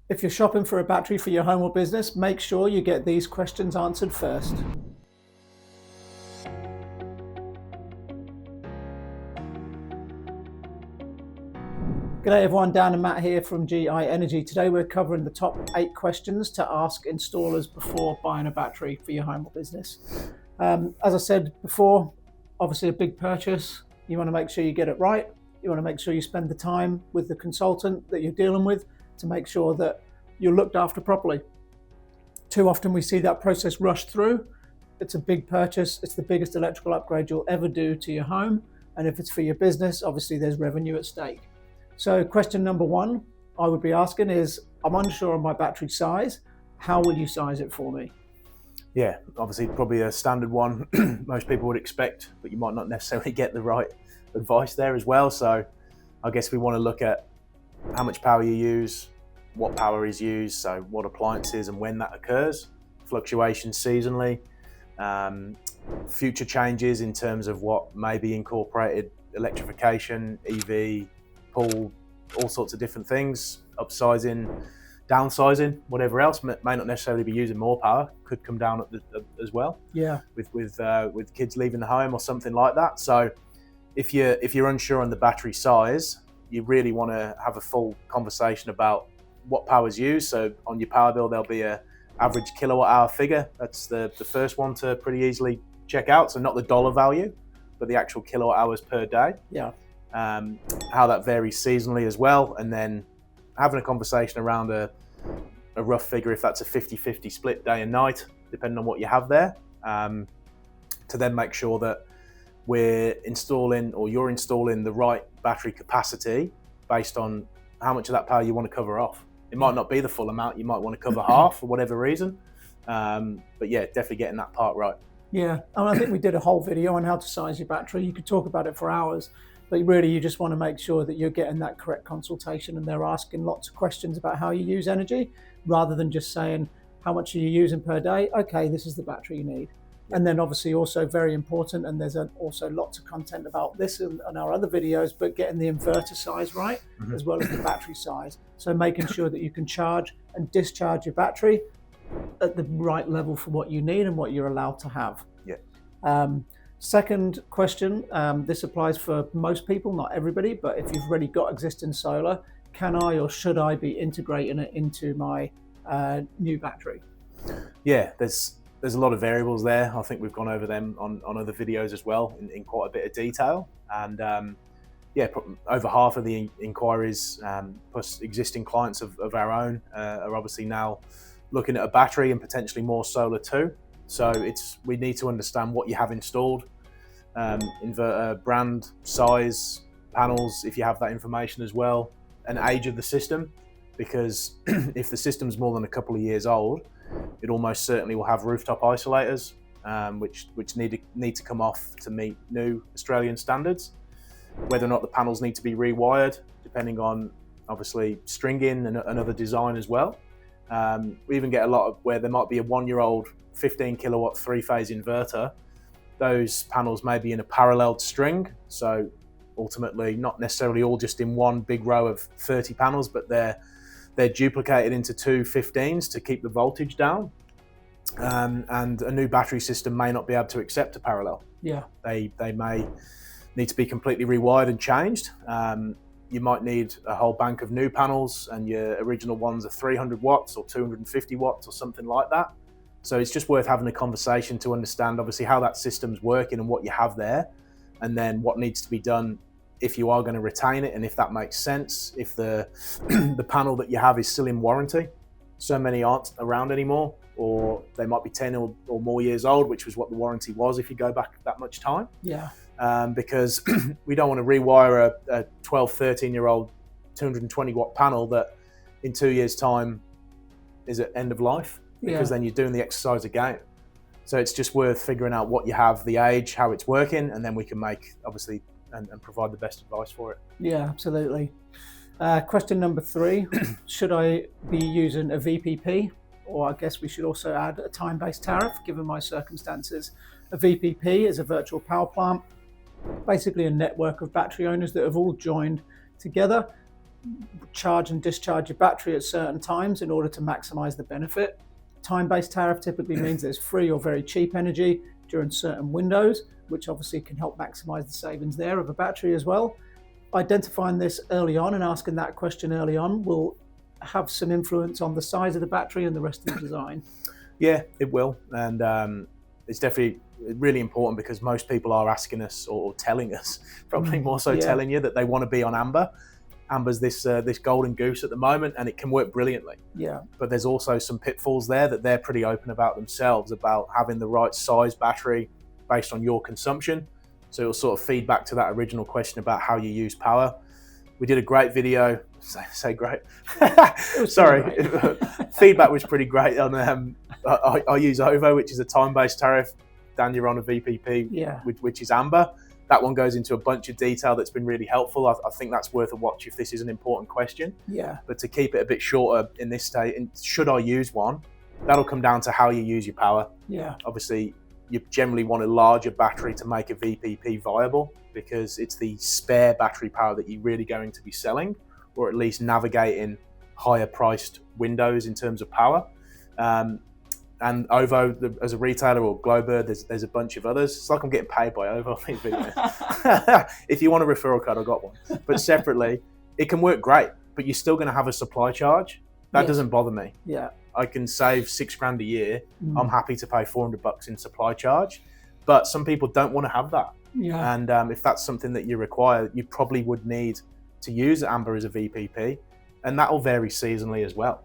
If you're shopping for a battery for your home or business, make sure you get these questions answered first. G'day everyone, Dan and Matt here from GI Energy. Today we're covering the top 8 questions to ask installers before buying a battery for your home or business. As I said before, obviously a big purchase. You want to make sure you get it right. You want to make sure you spend the time with the consultant that you're dealing with to make sure that you're looked after properly. Too often we see that process rush through. It's a big purchase. It's the biggest electrical upgrade you'll ever do to your home. And if it's for your business, obviously there's revenue at stake. So question number 1 I would be asking is, I'm unsure on my battery size. How will you size it for me? Yeah, obviously probably a standard one most people would expect, but you might not necessarily get the right advice there as well. So I guess we want to look at how much power you use, what power is used, so what appliances and when that occurs, fluctuations seasonally, future changes in terms of what may be incorporated, electrification, EV, pool, all sorts of different things, upsizing, downsizing, whatever else. May not necessarily be using more power, could come down as well. Yeah. With kids leaving the home or something like that. So if you're unsure on the battery size, you really want to have a full conversation about what power is used. So on your power bill, there'll be a average kilowatt hour figure. That's the first one to pretty easily check out. So not the dollar value, but the actual kilowatt hours per day. Yeah. How that varies seasonally as well. And then having a conversation around a rough figure, if that's a 50-50 split day and night, depending on what you have there, to then make sure that we're installing, or you're installing, the right battery capacity based on how much of that power you want to cover off. It might not be the full amount, you might want to cover half for whatever reason. But yeah, definitely getting that part right. Yeah, and I think we did a whole video on how to size your battery. You could talk about it for hours, but really you just want to make sure that you're getting that correct consultation and they're asking lots of questions about how you use energy, rather than just saying, how much are you using per day? Okay, this is the battery you need. And then obviously also very important, and there's also lots of content about this in our other videos, but getting the inverter size right, as well as the battery size. So making sure that you can charge and discharge your battery at the right level for what you need and what you're allowed to have. Yeah. Second question, this applies for most people, not everybody, but if you've already got existing solar, can I or should I be integrating it into my new battery? Yeah, there's a lot of variables there. I think we've gone over them on other videos as well in quite a bit of detail. And yeah, over half of the inquiries, plus existing clients of our own, are obviously now looking at a battery and potentially more solar too. So we need to understand what you have installed, inverter brand, size, panels, if you have that information as well, and age of the system, because if the system's more than a couple of years old, it almost certainly will have rooftop isolators, which need to come off to meet new Australian standards. Whether or not the panels need to be rewired, depending on obviously stringing and other design as well. We even get a lot of where there might be a 1-year-old 15 kilowatt 3-phase inverter. Those panels may be in a paralleled string, so ultimately not necessarily all just in one big row of 30 panels, but they're duplicated into 2 15s to keep the voltage down. And a new battery system may not be able to accept a parallel. Yeah. They may need to be completely rewired and changed. You might need a whole bank of new panels, and your original ones are 300 watts or 250 watts or something like that. So it's just worth having a conversation to understand obviously how that system's working and what you have there, and then what needs to be done if you are going to retain it, and if that makes sense, if the panel that you have is still in warranty. So many aren't around anymore, or they might be 10 or more years old, which was what the warranty was if you go back that much time. Yeah. Because we don't want to rewire a 12, 13-year-old 220 watt panel that in 2 years' time is at end of life, because then you're doing the exercise again. So it's just worth figuring out what you have, the age, how it's working, and then we can make, obviously, and provide the best advice for it. Yeah, absolutely. Question number 3, should I be using a VPP? Or I guess we should also add a time-based tariff, given my circumstances. A VPP is a virtual power plant, basically a network of battery owners that have all joined together charge and discharge your battery at certain times in order to maximize the benefit. Time-based tariff typically means there's free or very cheap energy during certain windows, which obviously can help maximize the savings there of a battery as well. Identifying this early on and asking that question early on will have some influence on the size of the battery and the rest of the design. Yeah, it will. And it's definitely really important because most people are asking us or telling us, probably more so telling you, that they want to be on amber. Amber's this golden goose at the moment, and it can work brilliantly. Yeah. But there's also some pitfalls there that they're pretty open about themselves, about having the right size battery based on your consumption. So it'll sort of feed back to that original question about how you use power. We did a great video. Say great. Sorry. Great. Feedback was pretty great on. I use OVO, which is a time-based tariff. Dan, you're on a VPP, which is amber. That one goes into a bunch of detail that's been really helpful. I think that's worth a watch if this is an important question. Yeah. But to keep it a bit shorter in this state, and should I use one, that'll come down to how you use your power. Yeah. Obviously, you generally want a larger battery to make a VPP viable because it's the spare battery power that you're really going to be selling, or at least navigating higher priced windows in terms of power. And OVO, as a retailer, or Glowbird, there's a bunch of others. It's like I'm getting paid by OVO on these videos. If you want a referral code, I've got one. But separately, it can work great, but you're still going to have a supply charge. That doesn't bother me. Yeah. I can save $6,000 a year. I'm happy to pay $400 in supply charge. But some people don't want to have that. Yeah. And if that's something that you require, you probably would need to use amber as a VPP, and that will vary seasonally as well.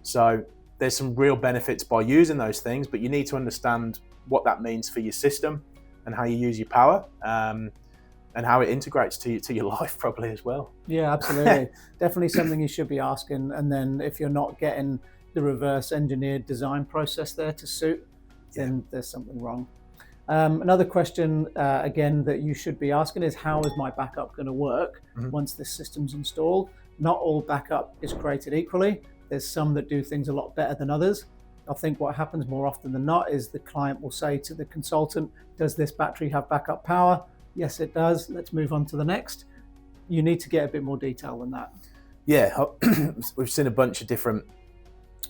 So there's some real benefits by using those things, but you need to understand what that means for your system and how you use your power, and how it integrates to your life probably as well. Yeah, absolutely. Definitely something you should be asking. And then if you're not getting the reverse engineered design process there to suit, then there's something wrong. Another question, again, that you should be asking is, how is my backup going to work once this system's installed? Not all backup is created equally. There's some that do things a lot better than others. I think what happens more often than not is the client will say to the consultant, does this battery have backup power? Yes, it does. Let's move on to the next. You need to get a bit more detail than that. Yeah, we've seen a bunch of different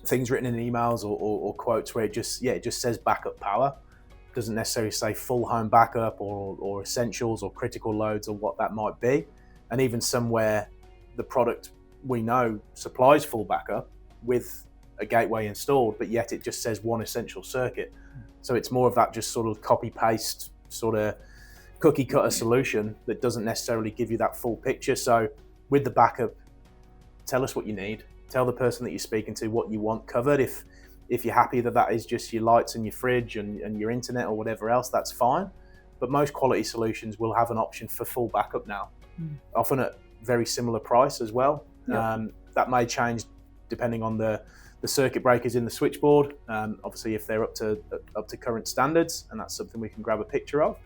things written in emails or quotes where it just says backup power. It doesn't necessarily say full home backup or essentials or critical loads or what that might be. And even somewhere the product we know supplies full backup with a gateway installed, but yet it just says one essential circuit. So it's more of that just sort of copy paste sort of cookie cutter solution that doesn't necessarily give you that full picture. So with the backup, tell us what you need. Tell the person that you're speaking to what you want covered. If you're happy that is just your lights and your fridge and your internet or whatever else, that's fine. But most quality solutions will have an option for full backup now, often at very similar price as well. That may change depending on the circuit breakers in the switchboard. Obviously, if they're up to current standards, and that's something we can grab a picture of.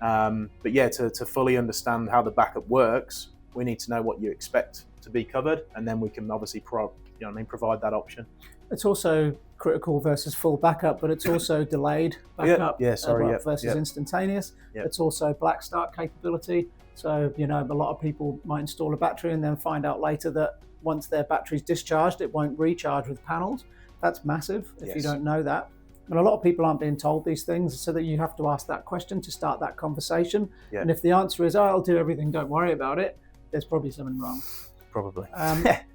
But yeah, to fully understand how the backup works, we need to know what you expect to be covered, and then we can obviously provide that option. It's also critical versus full backup, but it's also delayed backup versus instantaneous. It's also black start capability. So, a lot of people might install a battery and then find out later that once their battery's discharged, it won't recharge with panels. That's massive if you don't know that. And a lot of people aren't being told these things, so that you have to ask that question to start that conversation. Yeah. And if the answer is, I'll do everything, don't worry about it, there's probably something wrong. Probably.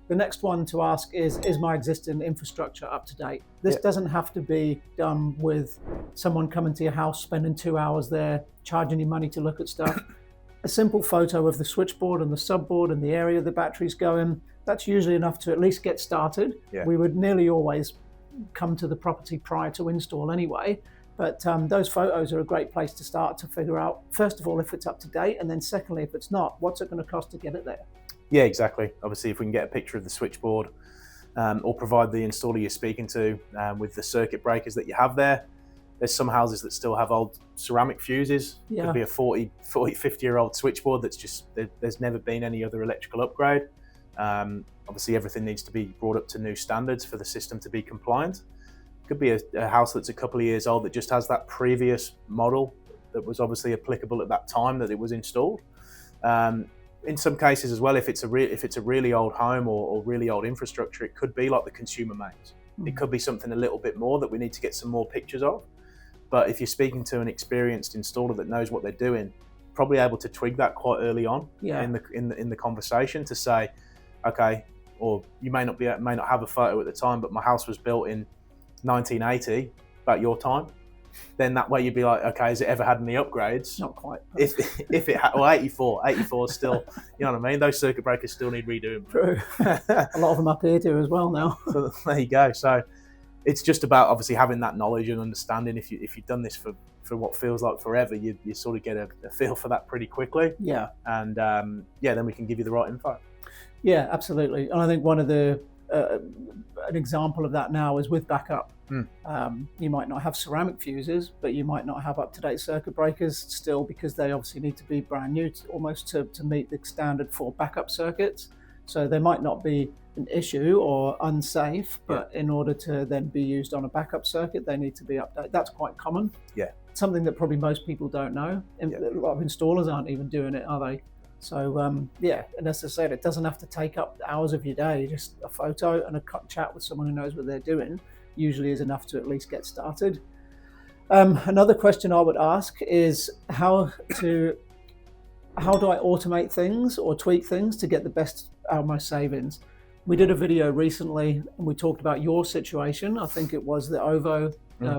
The next one to ask is my existing infrastructure up to date? This doesn't have to be done with someone coming to your house, spending 2 hours there, charging you money to look at stuff. A simple photo of the switchboard and the subboard and the area the battery's going, that's usually enough to at least get started. Yeah. We would nearly always come to the property prior to install anyway, but those photos are a great place to start to figure out, first of all, if it's up to date, and then secondly, if it's not, what's it going to cost to get it there? Yeah, exactly. Obviously, if we can get a picture of the switchboard or provide the installer you're speaking to with the circuit breakers that you have there. There's some houses that still have old ceramic fuses. Yeah. Could be a 40, 50-year-old switchboard that's just, there's never been any other electrical upgrade. Obviously, everything needs to be brought up to new standards for the system to be compliant. Could be a house that's a couple of years old that just has that previous model that was obviously applicable at that time that it was installed. in some cases as well, if it's a really old home or really old infrastructure, it could be like the consumer mains. It could be something a little bit more that we need to get some more pictures of. But if you're speaking to an experienced installer that knows what they're doing, probably able to twig that quite early on in the conversation to say, okay, or you may not have a photo at the time, but my house was built in 1980, about your time. Then that way you'd be like, okay, has it ever had any upgrades? Not quite. If it had, well, 84 still, you know what I mean? Those circuit breakers still need redoing. True. A lot of them up here do as well now. So there you go. So it's just about obviously having that knowledge and understanding. If you've done this for what feels like forever, you sort of get a feel for that pretty quickly. Yeah. And then we can give you the right info. Yeah, absolutely. And I think one of the an example of that now is with backup. You might not have ceramic fuses, but you might not have up-to-date circuit breakers still, because they obviously need to be brand new almost to meet the standard for backup circuits. So they might not be an issue or unsafe, but in order to then be used on a backup circuit, they need to be updated. That's quite common. Yeah. Something that probably most people don't know. A lot of installers aren't even doing it, are they? So and as I said, it doesn't have to take up hours of your day. Just a photo and a chat with someone who knows what they're doing usually is enough to at least get started. Another question I would ask is how do I automate things or tweak things to get the best out of my savings? We did a video recently and we talked about your situation. I think it was the OVO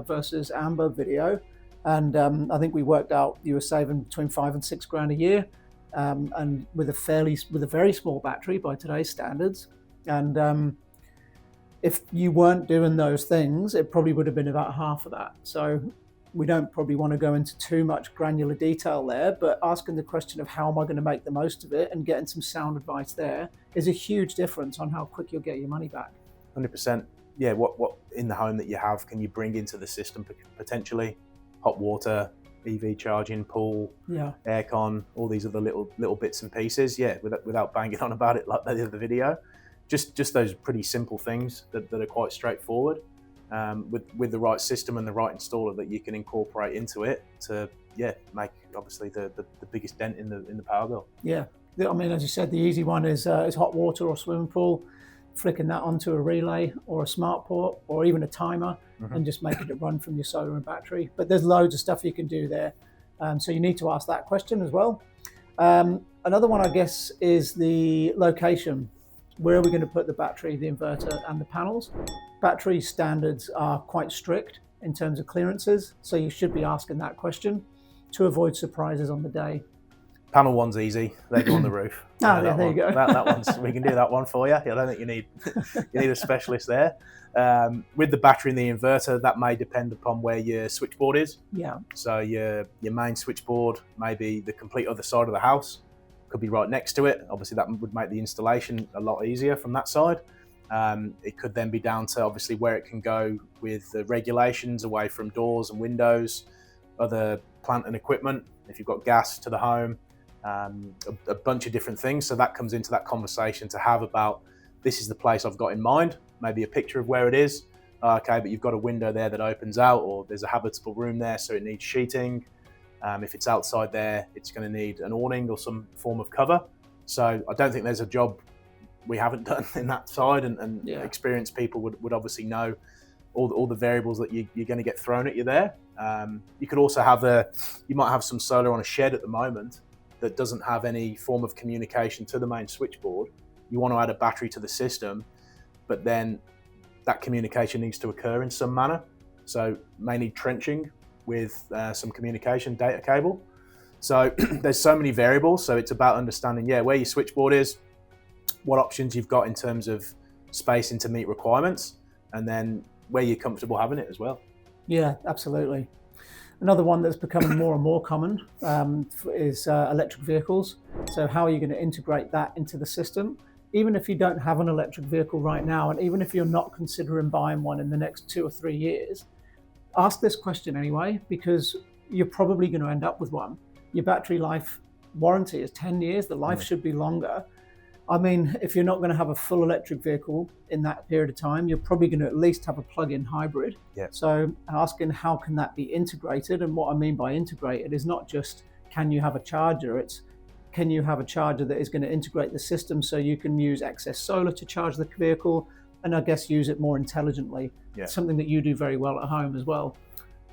versus Amber video. And I think we worked out you were saving between $5,000 and $6,000 a year. And with a very small battery by today's standards. And if you weren't doing those things, it probably would have been about half of that. So we don't probably want to go into too much granular detail there, but asking the question of how am I going to make the most of it and getting some sound advice there is a huge difference on how quick you'll get your money back. 100%. Yeah, what in the home that you have can you bring into the system potentially? Hot water, EV charging, pool, aircon, all these other little bits and pieces. Yeah, without banging on about it like the other video. Just those pretty simple things that are quite straightforward, with the right system and the right installer that you can incorporate into it to make obviously the biggest dent in the power bill. Yeah, I mean, as you said, the easy one is hot water or swimming pool, flicking that onto a relay or a smart port or even a timer, and just making it run from your solar and battery. But there's loads of stuff you can do there, so you need to ask that question as well. Another one, I guess, is the location. Where are we going to put the battery, the inverter, and the panels? Battery standards are quite strict in terms of clearances, so you should be asking that question to avoid surprises on the day. Panel one's easy; they go on the roof. There you go. That one's, we can do that one for you. I don't think you need a specialist there. With the battery and the inverter, that may depend upon where your switchboard is. Yeah. So your main switchboard may be the complete other side of the house. Could be right next to it. Obviously that would make the installation a lot easier from that side. It could then be down to obviously where it can go with the regulations away from doors and windows, other plant and equipment, if you've got gas to the home, a bunch of different things. So that comes into that conversation to have about, this is the place I've got in mind, maybe a picture of where it is. Okay, but you've got a window there that opens out, or there's a habitable room there, so it needs sheeting. If it's outside there, it's going to need an awning or some form of cover. So I don't think there's a job we haven't done in that side, and experienced people would obviously know all the variables that you're going to get thrown at you there. You could also have you might have some solar on a shed at the moment that doesn't have any form of communication to the main switchboard. You want to add a battery to the system, but then that communication needs to occur in some manner. So may need trenching with some communication data cable. So there's so many variables. So it's about understanding, where your switchboard is, what options you've got in terms of spacing to meet requirements, and then where you're comfortable having it as well. Yeah, absolutely. Another one that's becoming more and more common is electric vehicles. So how are you going to integrate that into the system? Even if you don't have an electric vehicle right now, and even if you're not considering buying one in the next 2 or 3 years, ask this question anyway, because you're probably going to end up with one. Your battery life warranty is 10 years. The life should be longer. I mean, if you're not going to have a full electric vehicle in that period of time, you're probably going to at least have a plug-in hybrid. Yeah. So asking how can that be integrated, and what I mean by integrated is not just can you have a charger, it's can you have a charger that is going to integrate the system so you can use excess solar to charge the vehicle, and I guess use it more intelligently. Yeah. Something that you do very well at home as well.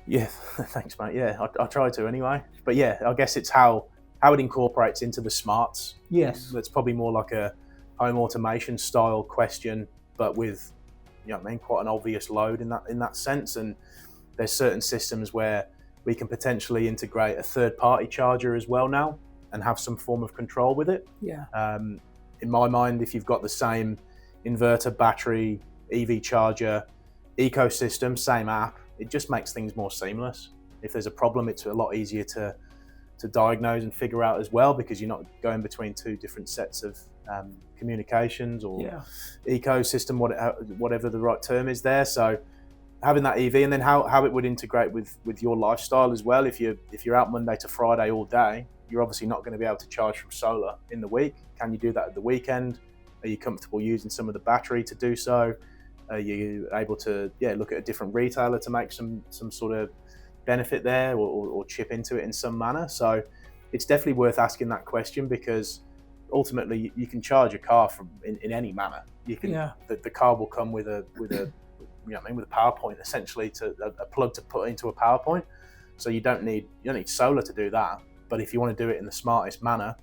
Yeah, thanks, mate. Yeah, I try to anyway. But yeah, I guess it's how it incorporates into the smarts. Yes. That's probably more like a home automation style question, but with, you know what I mean, quite an obvious load in that sense. And there's certain systems where we can potentially integrate a third-party charger as well now and have some form of control with it. Yeah. In my mind, if you've got the same inverter, battery, EV charger, ecosystem, same app, it just makes things more seamless. If there's a problem, it's a lot easier to diagnose and figure out as well, because you're not going between two different sets of communications or ecosystem, whatever the right term is there. So having that EV, and then how it would integrate with your lifestyle as well. If you're out Monday to Friday all day, you're obviously not going to be able to charge from solar in the week. Can you do that at the weekend? Are you comfortable using some of the battery to do so? Are you able to look at a different retailer to make some sort of benefit there, or chip into it in some manner? So it's definitely worth asking that question, because ultimately you can charge a car in any manner. You can the car will come with a with a PowerPoint, essentially, to a plug to put into a PowerPoint. So you don't need solar to do that. But if you want to do it in the smartest manner,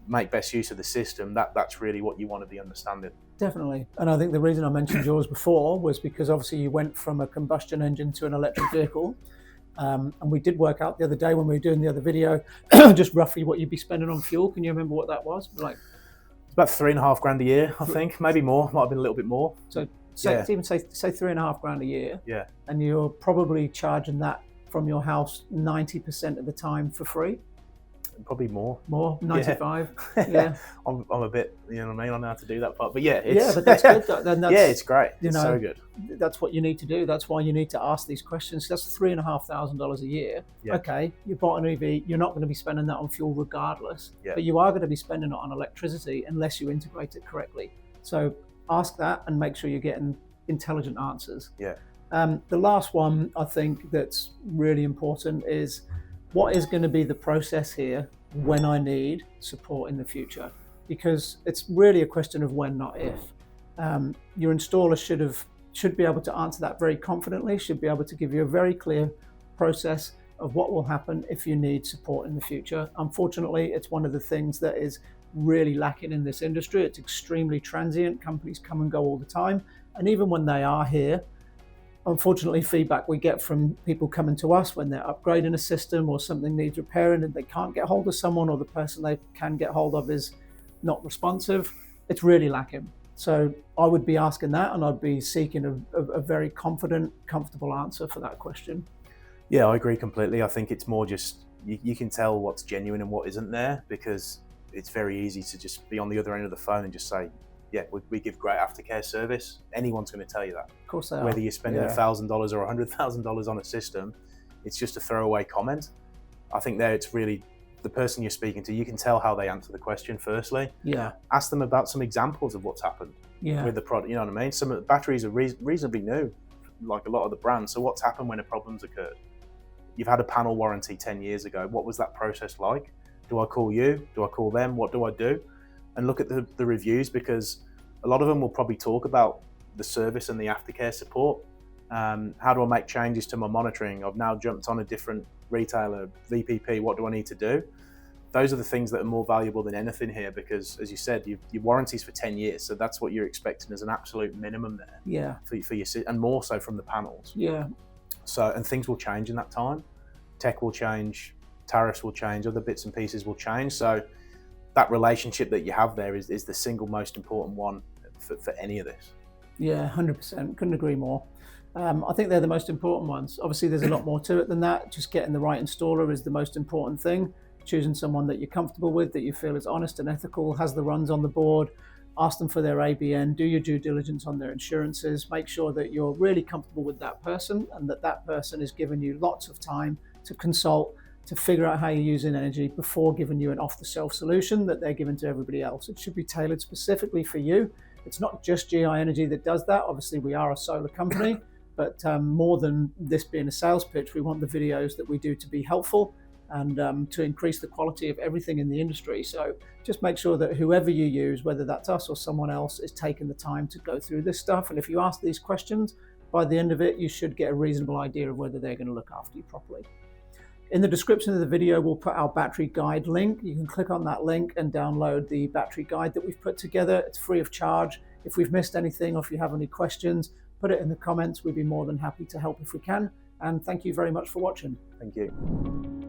make best use of the system, that's really what you want to be understanding. Definitely. And I think the reason I mentioned yours before was because obviously you went from a combustion engine to an electric vehicle. And we did work out the other day when we were doing the other video, just roughly what you'd be spending on fuel. Can you remember what that was? Like, it's about $3.5 grand a year, I think, maybe more. Might have been a little bit more. So even say $3.5 grand a year. Yeah. And you're probably charging that from your house 90% of the time for free. Probably more. 95. Yeah. I'm a bit, you know what I mean, I know how to do that part, but but that's good. It's great. It's so good. That's what you need to do. That's why you need to ask these questions. That's $3,500 a year. Yeah. Okay, you bought an EV, you're not going to be spending that on fuel regardless, yeah. but you are going to be spending it on electricity unless you integrate it correctly. So ask that and make sure you're getting intelligent answers. Yeah. The last one I think that's really important is, what is going to be the process here when I need support in the future? Because it's really a question of when, not if. Your installer should be able to answer that very confidently, should be able to give you a very clear process of what will happen if you need support in the future. Unfortunately, it's one of the things that is really lacking in this industry. It's extremely transient. Companies come and go all the time. And even when they are here, unfortunately, feedback we get from people coming to us when they're upgrading a system or something needs repairing and they can't get hold of someone, or the person they can get hold of is not responsive, it's really lacking. So I would be asking that, and I'd be seeking a very confident, comfortable answer for that question. Yeah, I agree completely. I think it's more just, you can tell what's genuine and what isn't there, because it's very easy to just be on the other end of the phone and just say, yeah, we give great aftercare service. Anyone's going to tell you that. Of course they are. Whether you're spending $1,000 or $100,000 on a system, it's just a throwaway comment. I think there it's really the person you're speaking to, you can tell how they answer the question firstly. Yeah. Ask them about some examples of what's happened with the product, you know what I mean? Some of the batteries are reasonably new, like a lot of the brands. So what's happened when a problem's occurred? You've had a panel warranty 10 years ago. What was that process like? Do I call you? Do I call them? What do I do? And look at the reviews, because a lot of them will probably talk about the service and the aftercare support. How do I make changes to my monitoring? I've now jumped on a different retailer, VPP, what do I need to do? Those are the things that are more valuable than anything here, because as you said, your warranty's for 10 years. So that's what you're expecting as an absolute minimum there. Yeah. For your, and more so from the panels. Yeah. So, and things will change in that time. Tech will change, tariffs will change, other bits and pieces will change. So that relationship that you have there is the single most important one for any of this. Yeah, 100%. Couldn't agree more. I think they're the most important ones. Obviously, there's a lot more to it than that. Just getting the right installer is the most important thing. Choosing someone that you're comfortable with, that you feel is honest and ethical, has the runs on the board. Ask them for their ABN, do your due diligence on their insurances, make sure that you're really comfortable with that person and that person is giving you lots of time to consult, to figure out how you're using energy before giving you an off-the-shelf solution that they're giving to everybody else. It should be tailored specifically for you. It's not just GI Energy that does that. Obviously, we are a solar company, but more than this being a sales pitch, we want the videos that we do to be helpful and to increase the quality of everything in the industry. So just make sure that whoever you use, whether that's us or someone else, is taking the time to go through this stuff. And if you ask these questions, by the end of it, you should get a reasonable idea of whether they're going to look after you properly. In the description of the video, we'll put our battery guide link. You can click on that link and download the battery guide that we've put together. It's free of charge. If we've missed anything or if you have any questions, put it in the comments. We'd be more than happy to help if we can. And thank you very much for watching. Thank you.